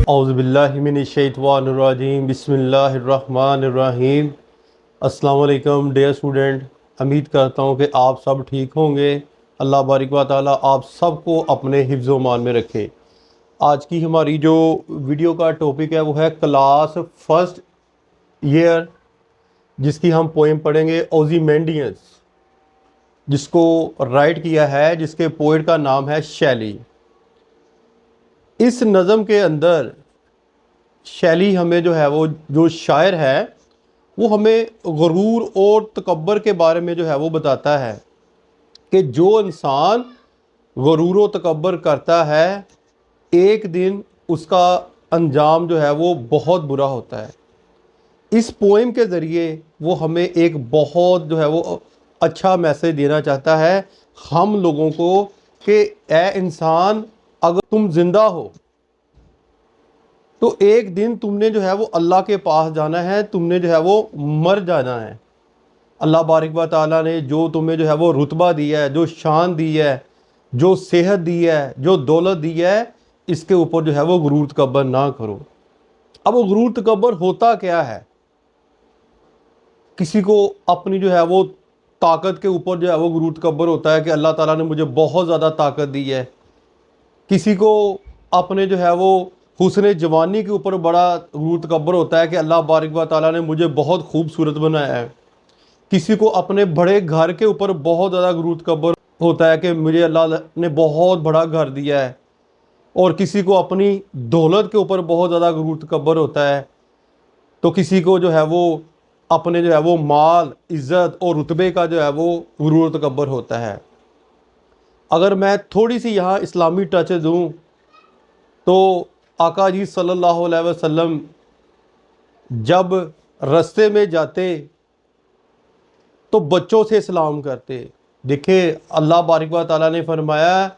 औज़ुबिल्लाहिमिनश्शैतानिर्रजीम बिस्मिल्लाहिर्रहमानिर्रहीम। अस्सलाम वालेकुम डियर स्टूडेंट, उम्मीद करता हूँ कि आप सब ठीक होंगे। अल्लाह बारिक व तआला आप सबको अपने हिफ्ज़ व मान में रखे। आज की हमारी जो वीडियो का टॉपिक है वो है क्लास फर्स्ट ईयर, जिसकी हम पोएम पढ़ेंगे ओज़िमेंडियस, जिसको राइट किया है, जिसके पोइट का नाम है शैली। इस नज़म के अंदर शैली हमें जो है वो जो शायर है वो हमें गुरूर और तकब्बर के बारे में जो है वो बताता है कि जो इंसान गुरूर और तकब्बर करता है एक दिन उसका अंजाम जो है वो बहुत बुरा होता है। इस पोएम के ज़रिए वो हमें एक बहुत जो है वो अच्छा मैसेज देना चाहता है हम लोगों को कि ए इंसान, अगर तुम ज़िंदा हो तो एक दिन तुमने जो है वो अल्लाह के पास जाना है, तुमने जो है वो मर जाना है। अल्लाह बारिक व तआला ने जो तुम्हें जो है वो रुतबा दिया है, जो शान दी है, जो सेहत दी है, जो दौलत दी है, इसके ऊपर जो है वो गुरूर तकब्बर ना करो। अब वो गुरूर तकब्बर होता क्या है? किसी को अपनी जो है वो ताकत के ऊपर जो है वो गुरूर तकब्बर होता है कि अल्लाह ताला ने मुझे बहुत ज़्यादा ताकत दी है। किसी को अपने जो है वो हुस्न जवानी के ऊपर बड़ा गुरूर तकब्बर होता है कि अल्लाह बारिक व तआला ने मुझे बहुत खूबसूरत बनाया है। किसी को अपने बड़े घर के ऊपर बहुत ज़्यादा गुरूर तकब्बर होता है कि मुझे अल्लाह ने बहुत बड़ा घर दिया है। और किसी को अपनी दौलत के ऊपर बहुत ज़्यादा गुरूर तकब्बर होता है। तो किसी को जो है वो अपने जो है वो माल, इज़्ज़त और रुतबे का जो है वो गुरूर तकब्बर होता है। अगर मैं थोड़ी सी यहाँ इस्लामी टच दूँ तो आका जी सल्लल्लाहु अलैहि वसल्लम जब रास्ते में जाते तो बच्चों से सलाम करते। देखिए अल्लाह बारिक व तआला ने फरमाया,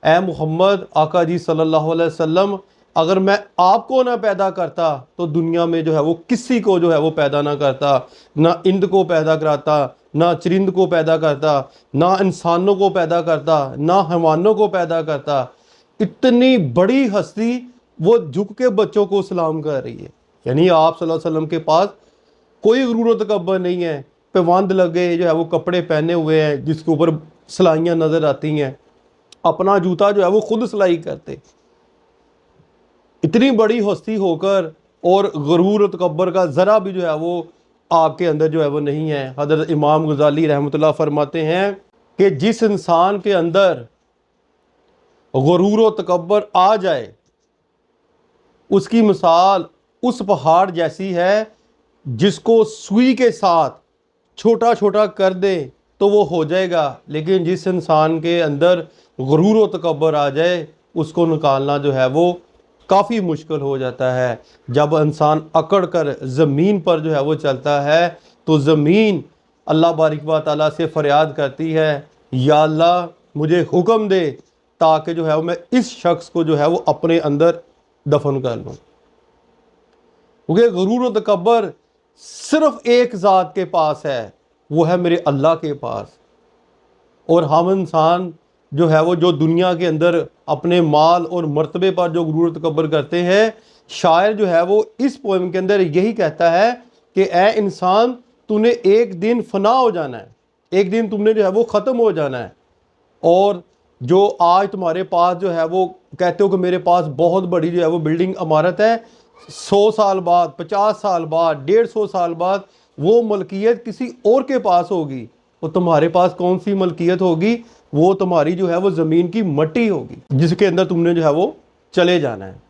ए मोहम्मद आका जी सल्लल्लाहु अलैहि वसल्लम, अगर मैं आपको ना पैदा करता तो दुनिया में जो है वो किसी को जो है वो पैदा ना करता, ना इंद को पैदा कराता, ना चरिंद को पैदा करता, ना इंसानों को पैदा करता, ना हैवानों को पैदा करता। इतनी बड़ी हस्ती वो झुक के बच्चों को सलाम कर रही है। यानी आप सल्लल्लाहु अलैहि वसल्लम के पास कोई गुरूर तकब्बर नहीं है। पेवंद लगे जो है वो कपड़े पहने हुए हैं जिसके ऊपर सिलाइयाँ नज़र आती हैं, अपना जूता जो है वो खुद सिलाई करते। इतनी बड़ी हस्ती होकर और गुरूर तकब्बर का ज़रा भी जो है वो आपके अंदर जो है वो नहीं है। हज़रत इमाम गज़ाली रहमतुल्लाह फरमाते हैं कि जिस इंसान के अंदर गुरूर तकब्बर आ जाए उसकी मिसाल उस पहाड़ जैसी है जिसको सुई के साथ छोटा छोटा कर दे तो वो हो जाएगा, लेकिन जिस इंसान के अंदर गुरूर व तकब्बर आ जाए उसको निकालना जो है वो काफ़ी मुश्किल हो जाता है। जब इंसान अकड़ कर ज़मीन पर जो है वो चलता है तो ज़मीन अल्लाह बारिक व तआला से फ़रियाद करती है, या अल्लाह मुझे हुक्म दे ताकि जो है वो मैं इस शख्स को जो है वो अपने अंदर दफन कर लूँ। क्योंकि गुरूर व तकब्बर सिर्फ एक ज़ात के पास है, वो है मेरे अल्लाह के पास। और हम इंसान जो है वो जो दुनिया के अंदर अपने माल और मर्तबे पर जो गुरूर तकब्बर करते हैं, शायर जो है वो इस पोएम के अंदर यही कहता है कि ए इंसान, तूने एक दिन फना हो जाना है, एक दिन तुमने जो है वो ख़त्म हो जाना है। और जो आज तुम्हारे पास जो है वो कहते हो कि मेरे पास बहुत बड़ी जो है वो बिल्डिंग इमारत है, 100 साल बाद, 50 साल बाद, 150 साल बाद वो मलकियत किसी और के पास होगी। तो तुम्हारे पास कौन सी मलकियत होगी? वो तुम्हारी जो है वो ज़मीन की मट्टी होगी जिसके अंदर तुमने जो है वो चले जाना है।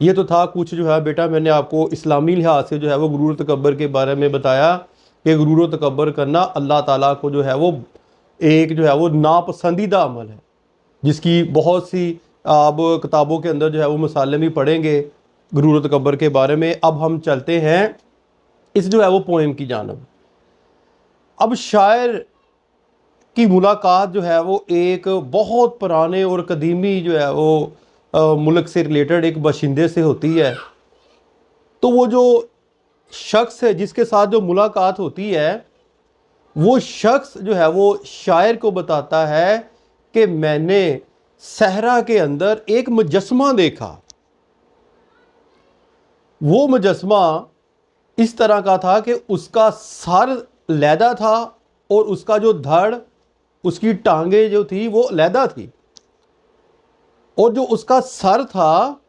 ये तो था कुछ जो है बेटा मैंने आपको इस्लामी लिहाज से जो है वो गुरूर तकब्बर के बारे में बताया कि गुरूर तकब्बर करना अल्लाह ताला को जो है वो एक जो है वो नापसंदीदा अमल है, जिसकी बहुत सी आप किताबों के अंदर जो है वो मिसालें भी पढ़ेंगे गुरूर तकब्बर के बारे में। अब हम चलते हैं इस जो है वो पोएम की जानब। अब शायर की मुलाकात जो है वो एक बहुत पुराने और कदीमी जो है वो मुल्क से रिलेटेड एक बाशिंदे से होती है। तो वो जो शख्स है जिसके साथ जो मुलाकात होती है, वो शख्स जो है वो शायर को बताता है कि मैंने सहरा के अंदर एक मुजस्मा देखा। वो मुजस्मा इस तरह का था कि उसका सर लैदा था और उसका जो धड़, उसकी टांगे जो थी वो लैदा थी, और जो उसका सर था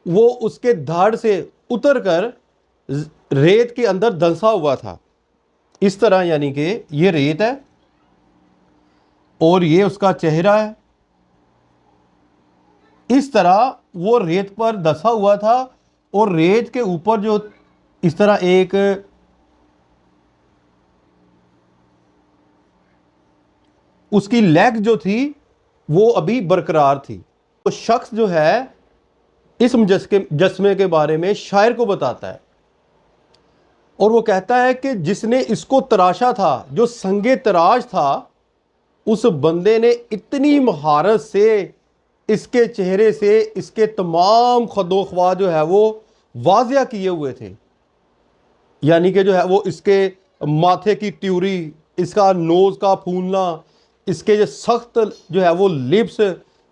वो उसके धड़ से उतर कर रेत के अंदर धंसा हुआ था। इस तरह, यानी कि ये रेत है और ये उसका चेहरा है। इस तरह वो रेत पर धंसा हुआ था और रेत के ऊपर जो इस तरह एक उसकी लेग जो थी वो अभी बरकरार थी। तो शख्स जो है इस मुजस्मे के बारे में शायर को बताता है और वो कहता है कि जिसने इसको तराशा था, जो संगे तराश था, उस बंदे ने इतनी महारत से इसके चेहरे से इसके तमाम खदोख्वा जो है वो वाजिया किए हुए थे। यानी कि जो है वो इसके माथे की त्यूरी, इसका नोज़ का फूलना, इसके जो सख्त जो है वो लिप्स,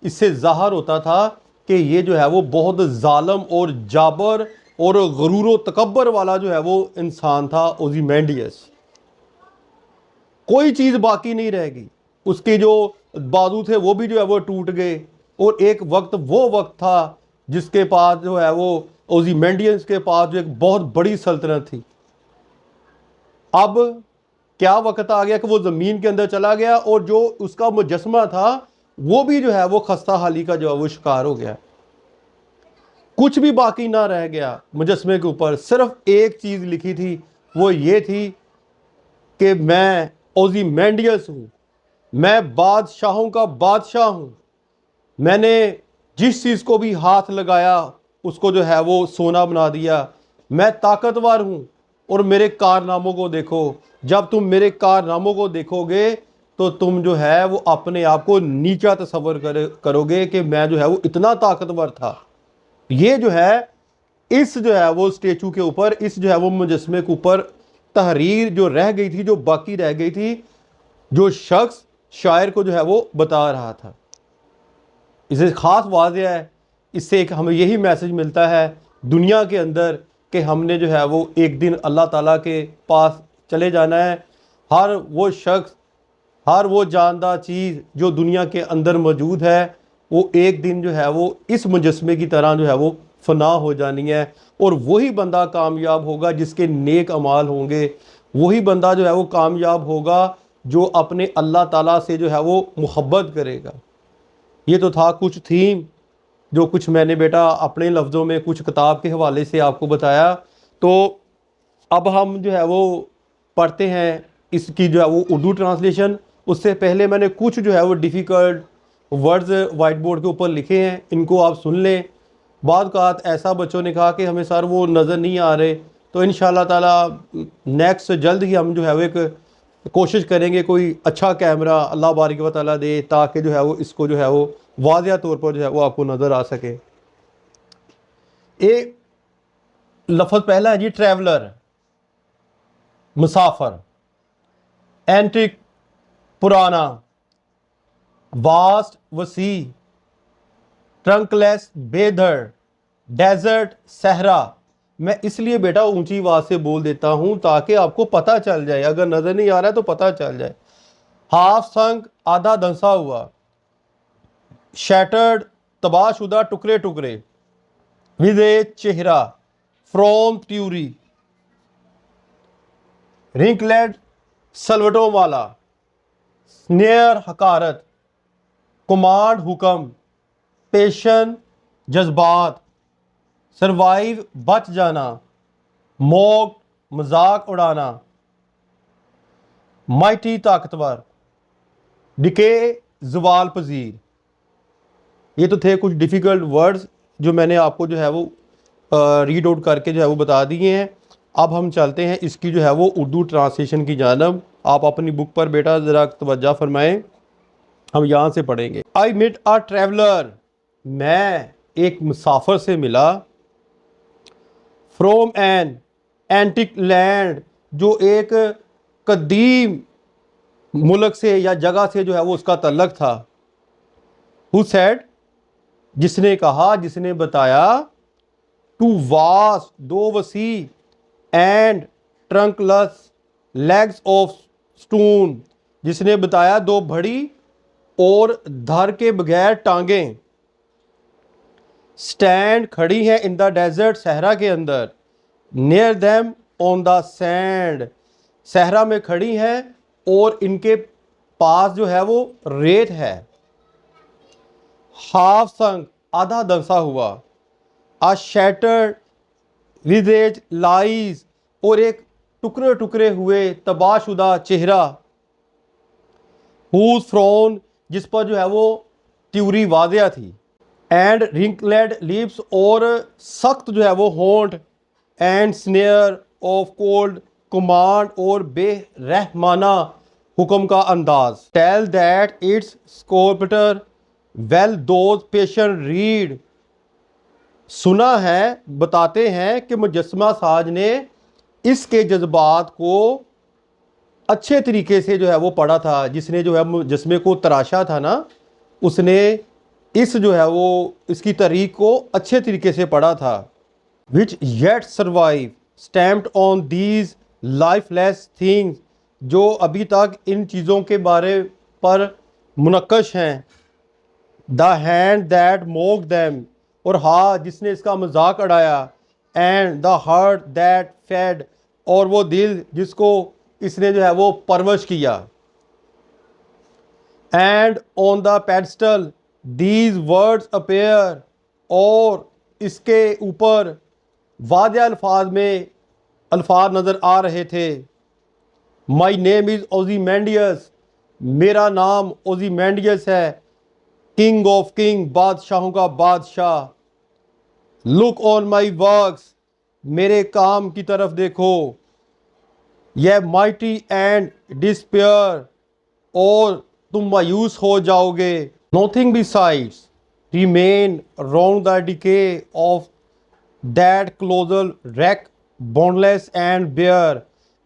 इससे ज़ाहिर होता था कि ये जो है वो बहुत जालम और जाबर और गरूर व तकब्बर वाला जो है वो इंसान था, ओज़िमेंडियस। कोई चीज़ बाकी नहीं रहेगी। उसके जो बाजू थे वो भी जो है वो टूट गए, और एक वक्त वो वक्त था जिसके पास जो है वो ओज़िमेंडियस के पास जो एक बहुत बड़ी सल्तनत थी। अब क्या वक्त आ गया कि वो ज़मीन के अंदर चला गया और जो उसका मुजस्मा था वो भी जो है वो खस्ता हाली का जो है वो शिकार हो गया। कुछ भी बाकी ना रह गया मुजस्मे के ऊपर। सिर्फ एक चीज़ लिखी थी, वो ये थी कि मैं ओज़िमेंडियस हूँ, मैं बादशाहों का बादशाह हूँ, मैंने जिस चीज़ को भी हाथ लगाया उसको जो है वो सोना बना दिया, मैं ताकतवर हूँ और मेरे कारनामों को देखो। जब तुम मेरे कारनामों को देखोगे तो तुम जो है वो अपने आप को नीचा तस्वर करोगे कि मैं जो है वो इतना ताकतवर था। ये जो है इस जो है वो स्टेचू के ऊपर, इस जो है वो मुजस्मे के ऊपर तहरीर जो रह गई थी, जो बाकी रह गई थी, जो शख्स शायर को जो है वो बता रहा था। इसे ख़ास वाज़ेह है, इससे एक हमें यही मैसेज मिलता है दुनिया के अंदर कि हमने जो है वो एक दिन अल्लाह ताला के पास चले जाना है। हर वो शख्स, हर वो जानदार चीज़ जो दुनिया के अंदर मौजूद है, वो एक दिन जो है वो इस मुजस्मे की तरह जो है वो फना हो जानी है। और वही बंदा कामयाब होगा जिसके नेक अमाल होंगे, वही बंदा जो है वो कामयाब होगा जो अपने अल्लाह ताला से जो है वो मुहब्बत करेगा। ये तो था कुछ थीम, जो कुछ मैंने बेटा अपने लफ्ज़ों में कुछ किताब के हवाले से आपको बताया। तो अब हम जो है वो पढ़ते हैं इसकी जो है वो उर्दू ट्रांसलेशन। उससे पहले मैंने कुछ जो है वो डिफ़िकल्ट वर्ड्स वाइट बोर्ड के ऊपर लिखे हैं, इनको आप सुन लें। बाद कात ऐसा बच्चों ने कहा कि हमें सर वो नज़र नहीं आ रहे, तो इंशाल्लाह ताला नेक्स्ट जल्द ही हम जो है वो एक कोशिश करेंगे कोई अच्छा कैमरा अल्लाह बारिक व तआला दे, ताकि जो है वो इसको जो है वो वाज़िया तौर पर जो है वो आपको नज़र आ सके। एक लफ्ज़ पहला है जी ट्रैवलर, मुसाफर। एंटिक, पुराना। वास्ट, वसी। ट्रंकलेस, बेधड़। डेजर्ट, सहरा। मैं इसलिए बेटा ऊंची आवाज से बोल देता हूं ताकि आपको पता चल जाए, अगर नजर नहीं आ रहा है तो पता चल जाए। हाफ संक, आधा धंसा हुआ। शैटर्ड, तबाहशुदा, टुकड़े टुकड़े। विद ए चेहरा, फ्रॉम ट्यूरी। रिंकलेड, सलवटों वाला। स्नेयर, हकारत। कुमांड, हुक्म। पेशन, जज्बात। सरवाइव, बच जाना। मॉक, मजाक उड़ाना। माइटी, ताकतवर। डिके, जवाल पजीर। ये तो थे कुछ डिफ़िकल्ट वर्ड्स जो मैंने आपको जो है वो रीड आउट करके जो है वो बता दिए हैं। अब हम चलते हैं इसकी जो है वो उर्दू ट्रांसलेशन की जानब। आप अपनी बुक पर बेटा ज़रा तवज्जो फरमाएं, हम यहाँ से पढ़ेंगे। आई मेट अ ट्रैवलर, मैं एक मुसाफिर से मिला। फ्रॉम एन एंटिक लैंड, जो एक कदीम मुल्क से या जगह से जो है वो उसका तल्लक था। हु सेड, जिसने कहा, जिसने बताया। टू वास्ट, दो वसी, and trunkless legs of stone, जिसने बताया दो बड़ी और धर के बगैर टांगें। स्टैंड, खड़ी हैं, इन द डेजर्ट, सहरा के अंदर। Near them on the sand, सहरा में खड़ी हैं और इनके पास जो है वो रेत है। हाफ संक, आधा दंसा हुआ। आ शैटर्ड विदेज लाइज, और एक टुकड़े टुकड़े हुए तबाहशुदा चेहरा। हुज फ्रॉन, जिस पर जो है वो त्यूरी वादिया थी। एंड रिंकलेड लिप्स, और सख्त जो है वो होंठ। And sneer of cold command, और बेरहमाना हुक्म का अंदाज। Tell that its sculptor well those passions read, सुना है, बताते हैं कि मुजस्समा साज ने इसके जज्बात को अच्छे तरीके से जो है वो पढ़ा था। जिसने जो है मुजस्समे को तराशा था ना, उसने इस जो है वो इसकी तहरीक को अच्छे तरीके से पढ़ा था। Which yet survive stamped on these lifeless things, जो अभी तक इन चीज़ों के बारे पर मुनक्कश हैं। The hand that mock them, और हाँ जिसने इसका मजाक उड़ाया। And the heart that fed, और वो दिल जिसको इसने जो है वो परवश किया। And on the pedestal these words appear, और इसके ऊपर वादे अल्फाज में अल्फाज नज़र आ रहे थे। माई नेम इज़ ओज़ीमैंडियस, मेरा नाम ओज़ीमैंडियस है। किंग ऑफ किंग, बादशाहों का बादशाह। लुक ऑन माई वर्क्स, मेरे काम की तरफ देखो। यह माइटी एंड डिस्पेयर, और तुम मायूस हो जाओगे। Nothing besides remain round the decay of that colossal wreck, boundless and bare,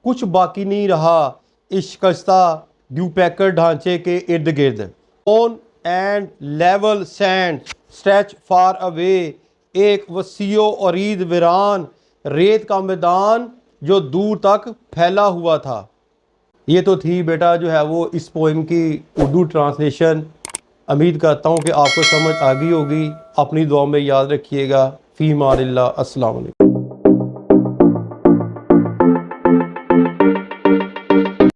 कुछ बाकी नहीं रहा इस शिकस्ता ड्यूपैकर ढांचे के इर्द गिर्द। On and level sand stretch far away, एक वसीओ अरीद वीरान रेत का मैदान जो दूर तक फैला हुआ था। ये तो थी बेटा जो है वो इस पोएम की उर्दू ट्रांसलेशन। उम्मीद करता हूँ कि आपको समझ आ गई होगी। अपनी दुआ में याद रखिएगा। फ़ी मानिल्लाह। अस्सलाम वालेकुम।